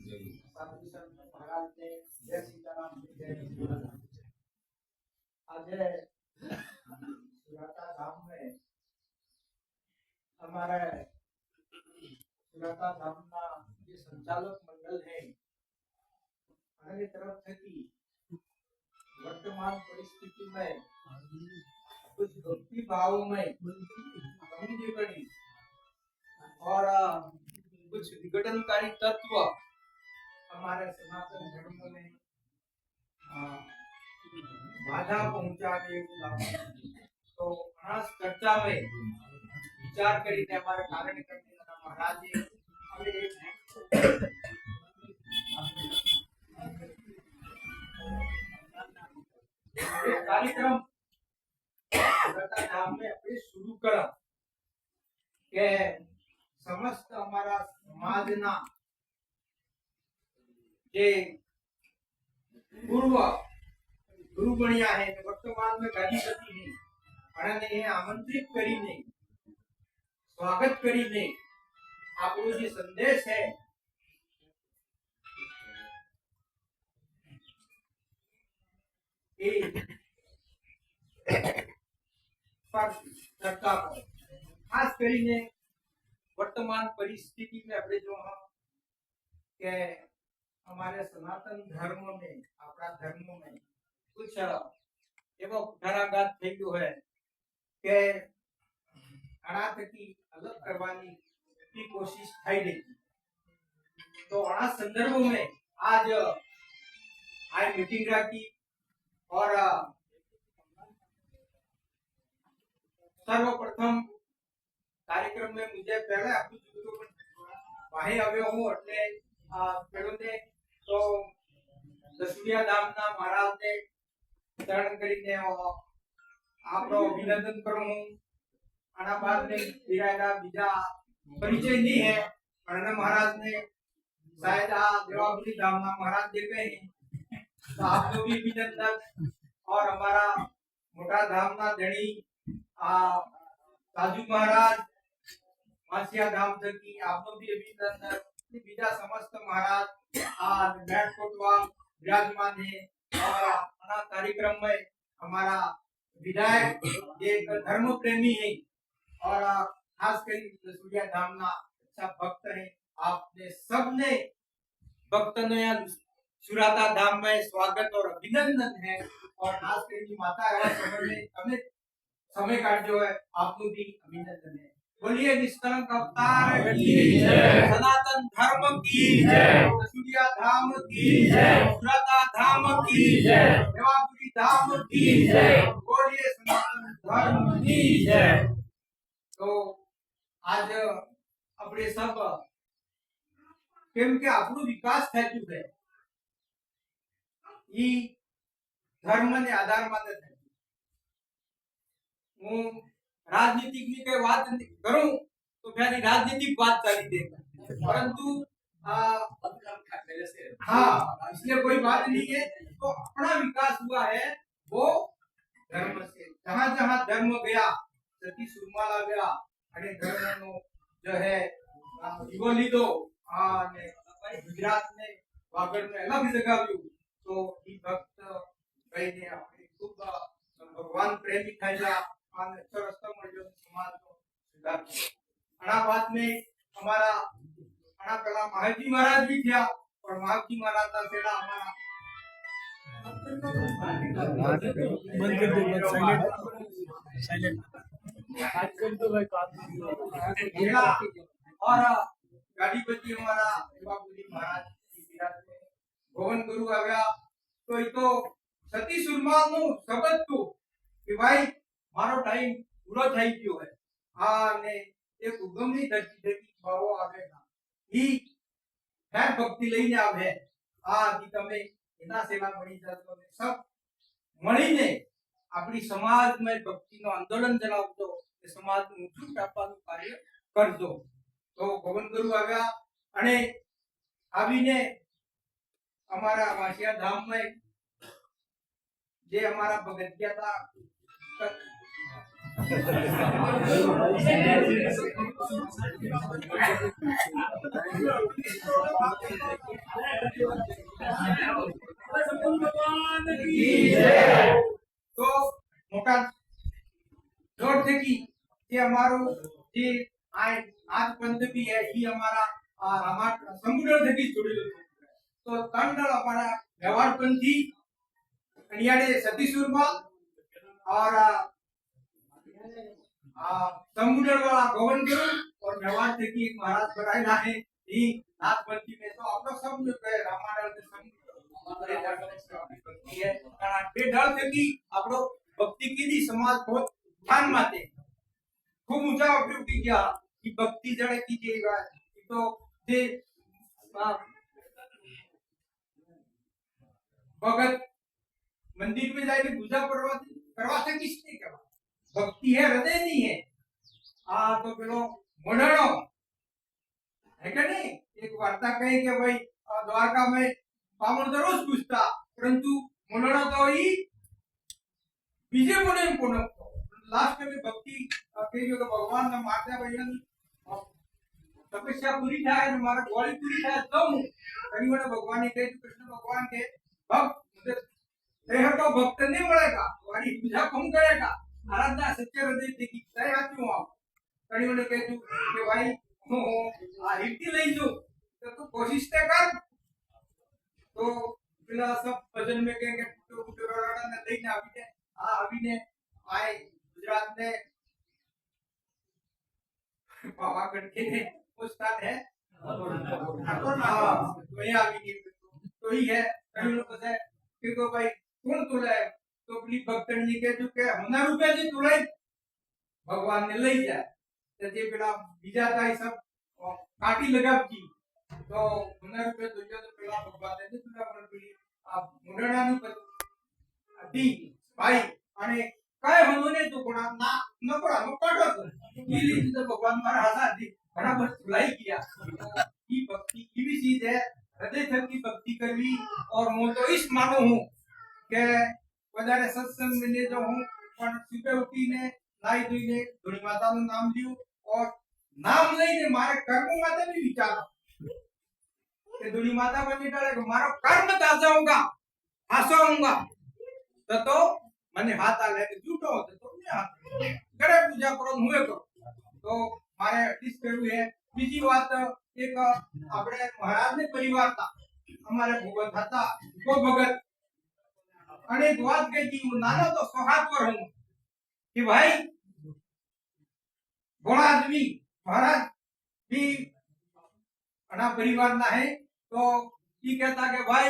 साधु संत महाराज ने जय सीताराम जय सीताराम। आज सुराता धाम में हमारे सुराता धाम ना જે સંચાલક મંડળ है हमारी तरफ से कि वर्तमान परिस्थिति में कुछ भक्ति भाव में कमी पड़ी और कुछ विघटनकारी तत्व हमारे सनातन धर्म में बाधा पहुंचा दे तो खास चर्चा में विचार કરીને हमारे कारण करने महाराज कार्यक्रम धाम में अपने शुरू करा के समस्त हमारा समाजना जे पूर्व गुरु बनिया है वर्तमान में गादीपति है અને આમંત્રિત કરીને સ્વાગત કરીને આપણો જે સંદેશ है એ પર ચર્ચા કરે ખાસ કરીને वर्तमान परिस्थिति में अपने जो हम के हमारे सनातन धर्म में अपना धर्म में कुछ एवं घराघात થઈ ગયો है કે अनाथ की अलग करवानी की कोशिश થઈ रही तो आ संदर्भ में आज मीटिंग रखी और सर्वप्रथम कार्यक्रम में मुझे पहले आपकी वहीं આવ્યો હું એટલે ખેડૂતે તો દસુડિયા ધામના મહારાજને ચરણ કરીને આપણો અભિનંદન કરું હું આના બાદ में વિરાયલા બીજા परिचय नहीं है પણ महाराज ने शायद देवापुरी धामना महाराज दे गए हैं तो आपको भी अभिनंदन और हमारा मोटा धामना धनी साधु महाराज मासिया धाम की आपको भी अभिनंदन बीजा समस्त महाराज बैठकोटवा विराजमान है और आना कार्यक्रम में हमारा विधायक एक धर्म प्रेमी है और खास कर सूर्या धाम ना अच्छा भक्त है आपने सबने भक्तों सुराता धाम में स्वागत और अभिनंदन है और खास करके माता एवं समय में हमें समय काट जो है आपको भी अभिनंदन है। बोलिए निष्कलंक अवतार की जय, सनातन धर्म की जय, सूर्या धाम की जय, सुराता धाम की जय, देवापुरी धाम की जय। बोलिए सनातन धर्म की जय। तो आज अपने सब केम के આપણું વિકાસ થઈ ગયું છે ઈ ધર્મને આધાર માથે થઈ હું राजनीतिक की बात करूं तो फिर राजनीतिक बात चली देगा परंतु हाँ इसलिए कोई बात नहीं है तो अपना विकास हुआ है वो धर्म से जहां जहां धर्म गया सती सुरमाला गया अने धर्म नो जो है जीवन लीधो ने गुजरात में वागड़ में अलग जगह तो ई भक्त भाई ने अपने खूब भगवान प्रेमी थैला समाज को सुधार बात में हमारा पहला महाजी महाराज भी थे और महाजी महाराज का सेड़ा हमारा और गाड़ीपति हमारा देवापुरी महाराज भवन गुरु आ गया तो ये तो सती सुरमाल नु शब्द तो कि भाई मारो टाइम पूरा થઈ ગયો है ने एक उगमनी धरती भावो आवेगा ई है भक्ति લઈને આવે दी તમે એના સેવા મળી જતો ને सब મળીને આપણી સમાજમાં ભક્તિનો આંદોલન ચલાવતો એ સમાજનું ઊંચું કાપવાનું કાર્ય કરજો તો ભગવાન ગુરુ આવ્યા અને આવીને અમારા વાસિયા ધામમાં જે અમારા ભગતિયા હતા तो मोटा जोर थे कि ये हमारो ये आज पंथ भी है ये हमारा हमारा समुद्र से भी जुड़े तो कंडल हमारा व्यवहार पंथी अनियाड़े सतीशुरमा और समुद्र वाला गोवन और व्यवहार थे कि एक महाराज बनाएला है ये नाथ पंथी में तो अपना सब जो है रामायण से समुद्र है कारण बे ढल थे कि अपनो भक्ति की दी समाज को ध्यान माते खूब ऊंचा उपयोग किया कि भक्ति जड़े कीजिएगा तो जे भगत मंदिर में जाके पूजा करवा से किसने करवा भक्ति है हृदय नहीं है तो पेलो मोड़ो है क्या नहीं एक वार्ता कही कि भाई द्वारका में बामण तो रोज पूछता परंतु मोड़ो तो ही बीजे बोले पूर्ण लास्ट में भक्ति कही जो भगवान ने मारता भजन तपस्या पूरी થાય ને મારા ગોળી પૂરી થાય તો હું કનીવડે ભગવાને કહે કૃષ્ણ ભગવાન के भक्त तेहर तो भक्त नहीं મળેगा वाली पूजा कौन करेगा आराधना सच्चे हृदय से की तय आत्मा आप कनीवडे કહે કે ભાઈ હું આ રીતિ લઈ જો तो तू कोशिश ते कर तो પેલા सब भजन में कहेंगे तो गुटराड़ा ने લઈને આવીને આए गुजरात ने पावागढ़ के स्थान है तो यहाँ भी तो ही है कई लोग कहते हैं कि तो भाई कौन तुला है तो अपनी भक्तन जी के जो के 100 रुपया जी तुलाई भगवान ने ले जाए तो जे पेला बीजा था सब काटी लगा जी तो 100 रुपया तो जो पेला भगवान ने तुला पर पेली आप मुंडणा नु दी भाई અને काय हमने तो कोणा ना न पड़ा न पड़ो तो ये रीति तो भगवान मारा हसा दी बराबर भलाई किया ये भक्ति की भी चीज है हृदय से की भक्ति करवी और मैं तो इस मानो हूं के વધારે सत्संग में ले जो हूं पर सुबह उठीने नाई धोईने धुनी माता નું नाम लियो और नाम लईने मारे कर्म माते भी विचारो કે ધુની માતા બની ડાળે કે મારો કર્મ તાજા હોगा हासो होगा तो મને હાથ આલે કે જૂઠો હતો તો મેં હાથ કરે પૂજા કરો હું એ કરું તો મારે ડિસ કર્યું है બીજી વાત એક આપણે મહારાજને પરિવાર હતા અમારે ભગત હતા કો ભગત અને એક વાત કહી કે હું નાનો તો સોહાત પર હું कि भाई बड़ा आदमी महाराज भी अना परिवार ना है तो ये कहता कि भाई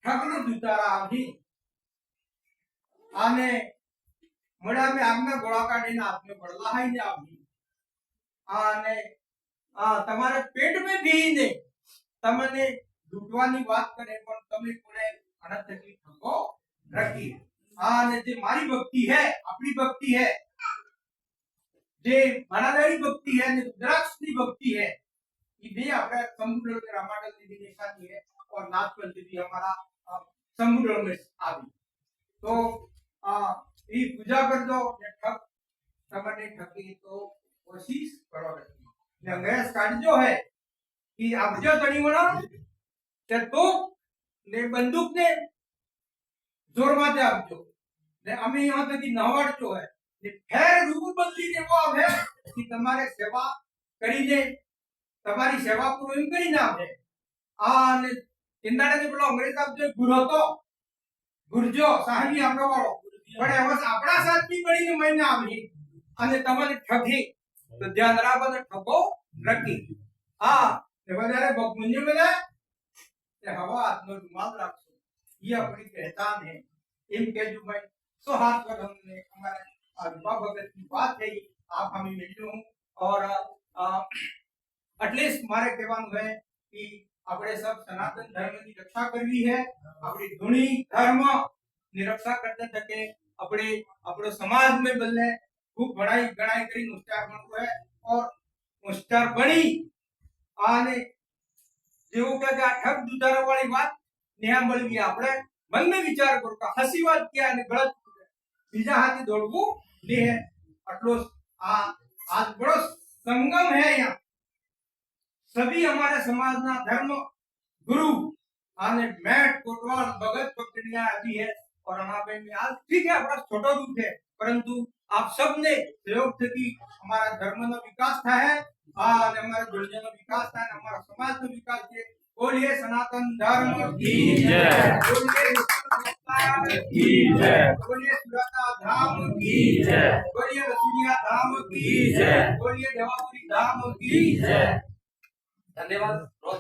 ठगने दूतारा अभी आने मड़ा में आगना गोड़ा काढ़ी ना आपने बड़ला है ने अभी आने તમારે પેટ में भी ने તમને લૂંટવાની વાત કરે પણ તમે કોને અનંત તકલીફ ઠગો રખી આને જે મારી ભક્તિ है अपनी भक्ति है जे मानादारी भक्ति है ने रुद्राक्षनी भक्ति है ये भी अपने समुद्र के रामाडल की निशानी है और नाथपंथ भी हमारा समुद्र में आवी तो ये पूजा कर दो ने ठग तमने ठगी तो कोशिश करो ने अंग्रेज काट जो है कि आप जो तणी मणो ते तो ने बंदूक ने जोर माते आपजो ने अमे यहाँ तक की नवाड़ जो है ने फेर रूप बदली ने वो है कि तुम्हारे सेवा करी दे तुम्हारी सेवा पूरी एम करी ना है ने चिंताने ने बोलो अंग्रेज साहब जो गुरु तो गुरजो साहबी हमरो वालो पण एवस आपड़ा साथ भी बड़ी ने महीना आवी અને તમારે ઠગી તો ધ્યાન રાખો તો ઠગો રખી તે વધારે મુંજે બધા તે હવા હાથનો રૂમાલ રાખજો ये अपनी पहचान है इन के जो भाई सो हाथ पर हमने हमारे अनुभव भगत की बात है आप हमें मिलो और एटलीस्ट मारे कहेવાનું है कि આપણે सब सनातन धर्म की रक्षा करवी है अपनी धुनी धर्म ની રક્ષા કરते थके આપણે આપણો समाज में बदले खूब बड़ाई गणाई करी होशियार बनવું है और होशियार बनी आने જેવું કે આ ઠગ દુધારો વાળી વાત ન્યા મળવી આપણે મન में विचार करो का हसी बात क्या है गलत બીજા હાથે દોડવું નહીં. આટલો आज बड़ो संगम है यहाँ. सभी हमारे समाज ना धर्म गुरु आने मैट कोटवाल भगत पकड़िया अभी है और हमारे में आज ठीक है अपना छोटा रूप है परंतु आप सब ने सहयोग थकी हमारा धर्म नो विकास था है और हमारे दुर्जन नो विकास था है हमारा समाज नो विकास है. बोलिए सनातन धर्म की जय. बोलिए की जय. बोलिए सुरता धाम की जय. बोलिए रसुलिया धाम की जय. बोलिए देवापुरी धाम की जय. धन्यवाद.